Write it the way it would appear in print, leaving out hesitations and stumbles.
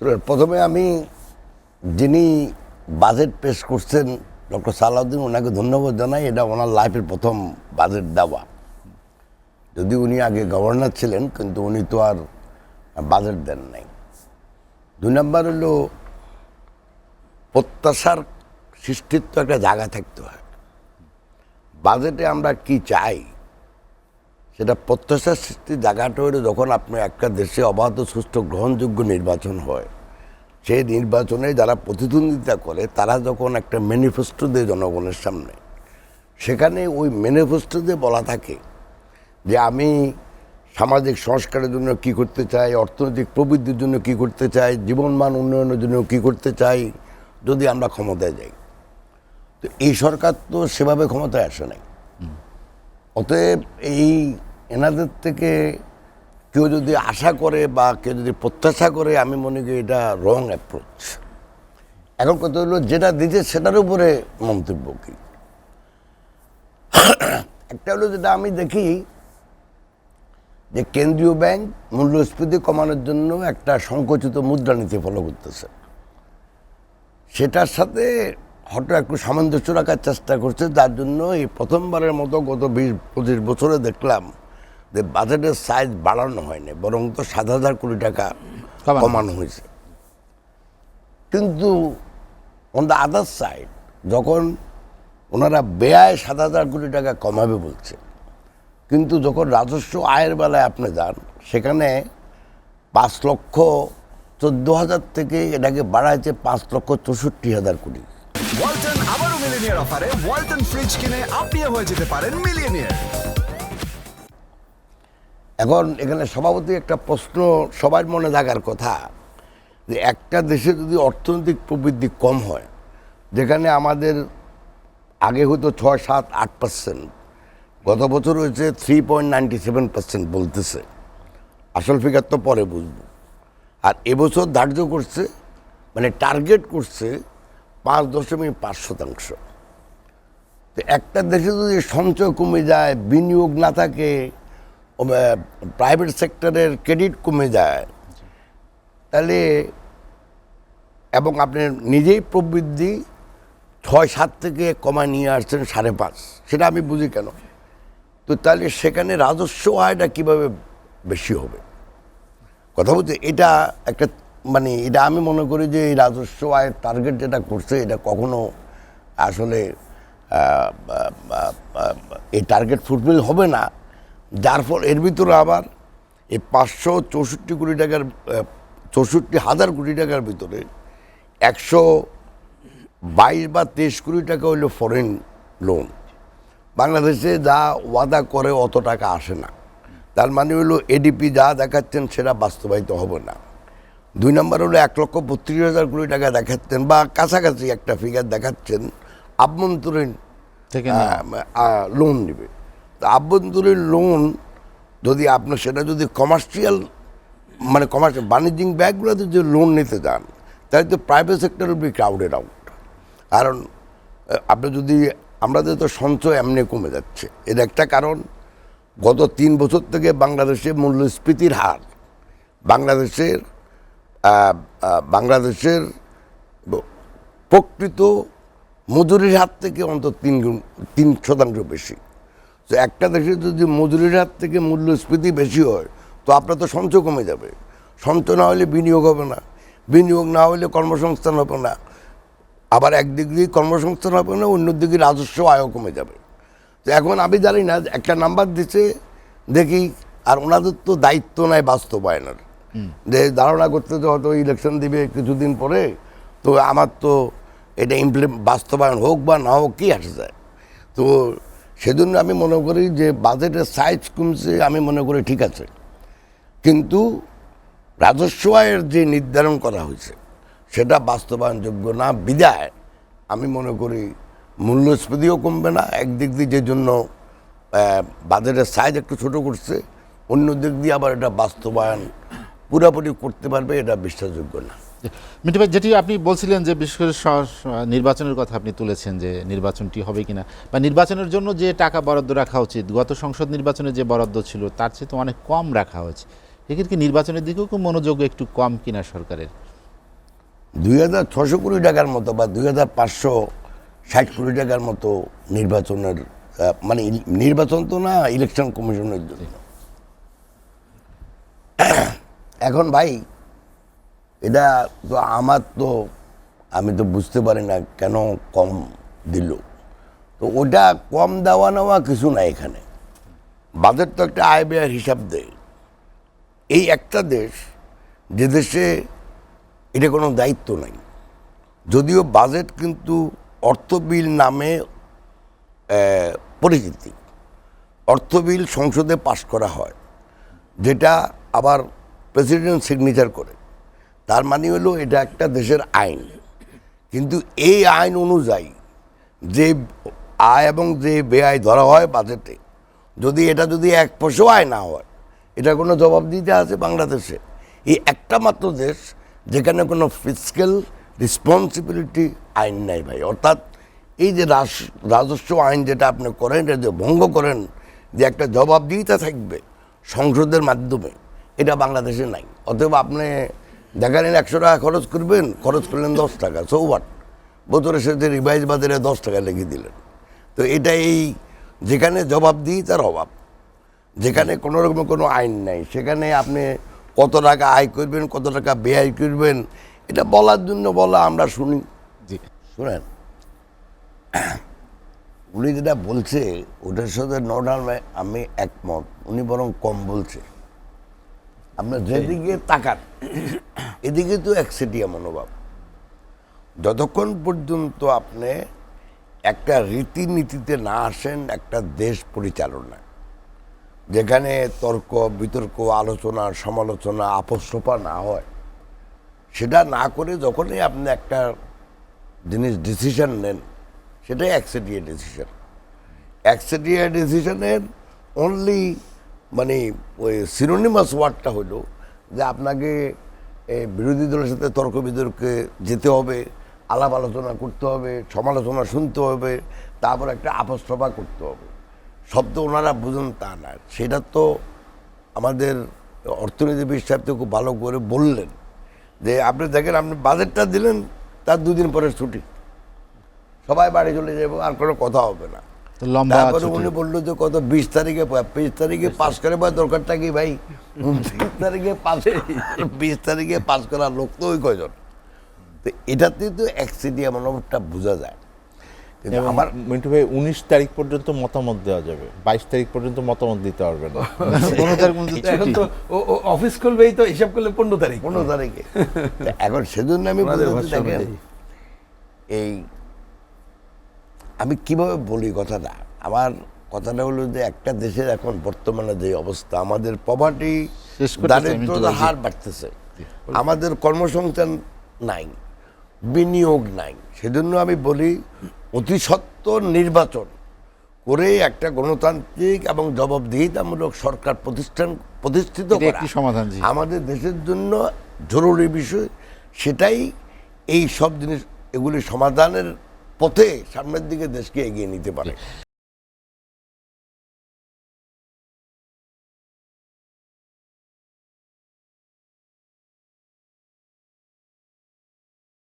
প্রথমে আমি যিনি বাজেট পেশ করছেন ডক্টর সালাউদ্দিন, ওনাকে ধন্যবাদ জানাই। এটা ওনার লাইফের প্রথম বাজেট দেওয়া। যদি উনি আগে গভর্নর ছিলেন, কিন্তু উনি তো আর বাজেট দেন নাই। 2 নম্বর হলো প্রত্যাশার সৃষ্টির তো একটা জায়গা থাকতে হয়। বাজেটে আমরা কি চাই সেটা প্রত্যাশার সৃষ্টির জায়গাটা হলো যখন আপনার একটা দেশে অবাধ সুষ্ঠু গ্রহণযোগ্য নির্বাচন হয়, সেই নির্বাচনে যারা প্রতিদ্বন্দ্বিতা করে তারা যখন একটা ম্যানিফেস্টো দেয় জনগণের সামনে, সেখানে ওই ম্যানিফেস্টোতে বলা থাকে যে আমি সামাজিক সংস্কারের জন্য কি করতে চাই, অর্থনৈতিক প্রবৃদ্ধির জন্য কি করতে চাই, জীবনমান উন্নয়নের জন্য কি করতে চাই যদি আমরা ক্ষমতায় যাই। তো এই সরকার তো সেভাবে ক্ষমতায় আসে নাই। অতএব এনাদের থেকে কেউ যদি আশা করে বা কেউ যদি প্রত্যাশা করে, আমি মনে করি এটা রং অ্যাপ্রোচ। এখন কথা হলো যেটা দিচ্ছে সেটার উপরে মন্তব্য কি। একটা হলো যেটা আমি দেখি যে কেন্দ্রীয় ব্যাংক মূল্যস্ফীতি কমানোর জন্য একটা সংকুচিত মুদ্রানীতি ফলো করতেছে। সেটার সাথে হয়তো একটু সামঞ্জস্য রাখার চেষ্টা করছে, যার জন্য এই প্রথমবারের মতো গত 20-25 বছরে দেখলাম যে বাজেটের সাইজ বাড়ানো হয়নি, বরং তো 7,000 কোটি টাকা কমানো হয়েছে। কিন্তু অন দ্য আদার সাইড যখন ওনারা ব্যয় 7,000 কোটি টাকা কমাবে বলছে, কিন্তু যখন রাজস্ব আয়ের বেলায় আপনি যান, সেখানে 5,14,000 থেকে এটাকে বাড়াইছে 5,64,000 কোটি। ওয়ালটন আবারও মিলিয়নিয়ার অফারে ওয়ালটন ফ্রিজ কিনে আপনিও হয়ে যেতে পারেন মিলিয়নিয়ার। এখন এখানে সভাপতি একটা প্রশ্ন সবার মনে থাকার কথা যে একটা দেশে যদি অর্থনৈতিক প্রবৃদ্ধি কম হয়, যেখানে আমাদের আগে হতো 6-7-8%, গত বছর হয়েছে 3.97% বলতেছে, আসল ফিগার তো পরে বুঝবো। আর এবছর ধার্য করছে, মানে টার্গেট করছে 5.5%। তো একটা দেশে যদি সঞ্চয় কমে যায়, বিনিয়োগ না থাকে, প্রাইভেট সেক্টরের ক্রেডিট কমে যায়, তাহলে এবং আপনি নিজেই প্রবৃদ্ধি 6-7 থেকে কমায় নিয়ে আসছেন 5.5, সেটা আমি বুঝি কেন। তো তাহলে সেখানে রাজস্ব আয়টা কীভাবে বেশি হবে? কথা বলতে এটা একটা মানে এটা আমি মনে করি যে এই রাজস্ব আয়ের টার্গেট যেটা করছে এটা কখনো আসলে এই টার্গেট ফুলফিল হবে না। যার ফল এর ভিতরে আবার এই 564 কোটি টাকার 64,000 কোটি টাকার ভিতরে 122 বা 23 কোটি টাকা হইল ফরেন লোন। বাংলাদেশে যা ওয়াদা করে অত টাকা আসে না, তার মানে হলো এডিপি যা দেখাচ্ছেন সেটা বাস্তবায়িত হবে না। 2 নম্বর হলো 1,32,000 কোটি টাকা দেখাচ্ছেন বা কাছাকাছি একটা ফিগার দেখাচ্ছেন আভ্যন্তরীণ লোন নেবে। তো আভ্যন্তরীণ লোন যদি আপনার সেটা যদি কমার্শিয়াল মানে বাণিজ্যিক ব্যাংকগুলোতে যদি লোন নিতে যান, তাহলে তো private sector will be crowded out. কারণ আপনি যদি আমাদের তো সঞ্চয় এমনি কমে যাচ্ছে, এর একটা কারণ গত 3 বছর থেকে বাংলাদেশের মূল্যস্ফীতির হার বাংলাদেশের প্রকৃত মজুরির হার থেকে অন্তত 3% বেশি। তো একটা দেশে যদি মজুরির হার থেকে মূল্যস্ফীতি বেশি হয়, তো আপনার তো সঞ্চয় কমে যাবে। সঞ্চয় না হলে বিনিয়োগ হবে না, বিনিয়োগ না হলে কর্মসংস্থান হবে না, আবার একদিক দিয়ে কর্মসংস্থান হবে না, অন্যদিকে রাজস্ব আয়ও কমে যাবে। তো এখন আমি জানি না, একটা নাম্বার দিচ্ছে দেখি, আর ওনাদের তো দায়িত্ব নাই বাস্তবায়নের, যে ধারণা করতে তো হয়তো ইলেকশন দিবে কিছুদিন পরে, তো আমার তো এটা বাস্তবায়ন হোক বা না হোক কি আসে যায়। তো সেজন্য আমি মনে করি যে বাজেটের সাইজ কমছে, আমি মনে করি ঠিক আছে, কিন্তু রাজস্ব আয়ের যে নির্ধারণ করা হয়েছে সেটা বাস্তবায়নযোগ্য না বিদায় আমি মনে করি মূল্যস্ফীতিও কমবে না। একদিক দিয়ে যে জন্য বাজেটের সাইজ একটু ছোট করছে, অন্য দিক দিয়ে আবার এটা বাস্তবায়ন পুরোপুরি করতে পারবে, এটা বিশ্বাসযোগ্য না। মিন্টু ভাই, যেটি আপনি বলছিলেন যে বিশেষ করে নির্বাচনের কথা আপনি তুলেছেন, যে নির্বাচনটি হবে কিনা বা নির্বাচনের জন্য যে টাকা বরাদ্দ রাখা উচিত, গত সংসদ নির্বাচনে যে বরাদ্দ ছিল তার চেয়ে তো অনেক কম রাখা হয়েছে। এক্ষেত্রে কি নির্বাচনের দিকেও মনোযোগ একটু কম কিনা সরকারের? 2600 কোটি টাকার মতো বা 2560 কোটি টাকার মতো নির্বাচনের মানে নির্বাচন তো না, ইলেকশন কমিশনের জন্য। এখন ভাই এটা তো আমি তো বুঝতে পারি না কেন কম দিল। তো ওটা কম দেওয়া নেওয়া কিছু না, এখানে বাজেট তো একটা আয় ব্যয়ের হিসাব দেয়। এই একটা দেশ যে দেশে এটা কোনো দায়িত্ব নাই, যদিও বাজেট কিন্তু অর্থ বিল নামে পরিচিতি। অর্থ বিল সংসদে পাশ করা হয়, যেটা আবার প্রেসিডেন্ট সিগনেচার করে। তার মানে হলো এটা একটা দেশের আইন। কিন্তু এই আইন অনুযায়ী যে আয় এবং যে ব্যয় ধরা হয় বাজেটে, যদি 1 পয়সাও আয় না হয়, এটা কোনো জবাবদিহিতা আছে বাংলাদেশে? এই একটা মাত্র দেশ যেখানে কোনো ফিসক্যাল রেসপন্সিবিলিটি আইন নাই ভাই। অর্থাৎ এই যে রাজস্ব আইন যেটা আপনি করেন, এটা যে ভঙ্গ করেন, যে একটা জবাবদিহিতা থাকবে সংসদের মাধ্যমে, এটা বাংলাদেশে নাই। অতএব আপনি দেখালেন 100 টাকা খরচ করবেন, খরচ করলেন 10 টাকা, সো হোয়াট? বছরের সাথে রিভাইজ বাজারে 10 টাকা লিখে দিলেন। তো এটা এই যেখানে জবাবদিহিতার অভাব, যেখানে কোনো রকমের কোনো আইন নাই, সেখানে আপনি কত টাকা আয় করবেন, কত টাকা ব্যয় করবেন, এটা বলার জন্য বলা আমরা শুনি। জি, শুনেন, উনি যেটা বলছে ওটার সাথে আমি একমত। উনি বরং কম বলছে। আপনার যেদিকে তাকান এদিকে তো একচেটিয়া মনোভাব। যতক্ষণ পর্যন্ত আপনি একটা রীতিনীতিতে না আসেন একটা দেশ পরিচালনায়, যেখানে তর্ক বিতর্ক, আলোচনা সমালোচনা, আপোষপা না হয়, সেটা না করে যখনই আপনি একটা জিনিস ডিসিশন নেন, সেটাই একচেটিয়া ডিসিশন। একচেটিয়া ডিসিশনের অনলি মানে ওই সিনোনিমাস ওয়ার্ডটা হলো যে আপনাকে বিরোধী দলের সাথে তর্ক বিতর্কে যেতে হবে, আলাপ আলোচনা করতে হবে, সমালোচনা শুনতে হবে, তারপর একটা আপোষপা করতে হবে। শব্দ ওনারা বুঝুন তা না। সেটা তো আমাদের অর্থনীতিবিদ সাহেব তো খুব ভালো করে বললেন যে আপনি দেখেন, আপনি বাজেটটা দিলেন, তার 2 দিন পরে ছুটি, সবাই বাড়ি চলে যাবো, আর কোনো কথা হবে না। তো লম্বা তারপরে ছুটি। উনি বললো যে কত 20 তারিখে পাস করে বা দরকারটা কি ভাই? 20 তারিখে পাস, 20 তারিখে পাস করার লোক তো ওই কয়জন। তো এটাতে তো একচেটিয়া মনোভাবটা বোঝা যায়। কিন্তু এবং আমার মিন্টু ভাই 19 তারিখ পর্যন্ত মতামত দেওয়া যাবে, 22 তারিখ পর্যন্ত মতামত দিতে পারবে না। 15 তারিখ পর্যন্ত এখন ছুটি। তো ও অফিস খুলবেই তো হিসাব করলে 15 তারিখ। 15 তারিখে। তো এখন সেজন্য আমি ওনাদের বলতে ভাষ্য দেখেন, অনুযায়ী। আমি কিভাবে বলি কথাটা, আমার কথাটা হলো যে একটা দেশের এখন বর্তমানে যে অবস্থা, আমাদের পভার্টি, শেষ করতে চাই দারিদ্রতার হার বাড়তেছে, আমাদের কর্মসংস্থান নাই, বিনিয়োগ নাই। সেজন্য আমি বলি অতি সত্বর নির্বাচন করে একটা গণতান্ত্রিক এবং জবাবদিহিতামূলক সরকার প্রতিষ্ঠিত এটা করা একটি সমাধান, জি। আমাদের দেশের জন্য জরুরি বিষয়। সেটাই এই সব জিনিস, এগুলি সমাধানের পথে সামনের দিকে দেশকে এগিয়ে নিতে পারে।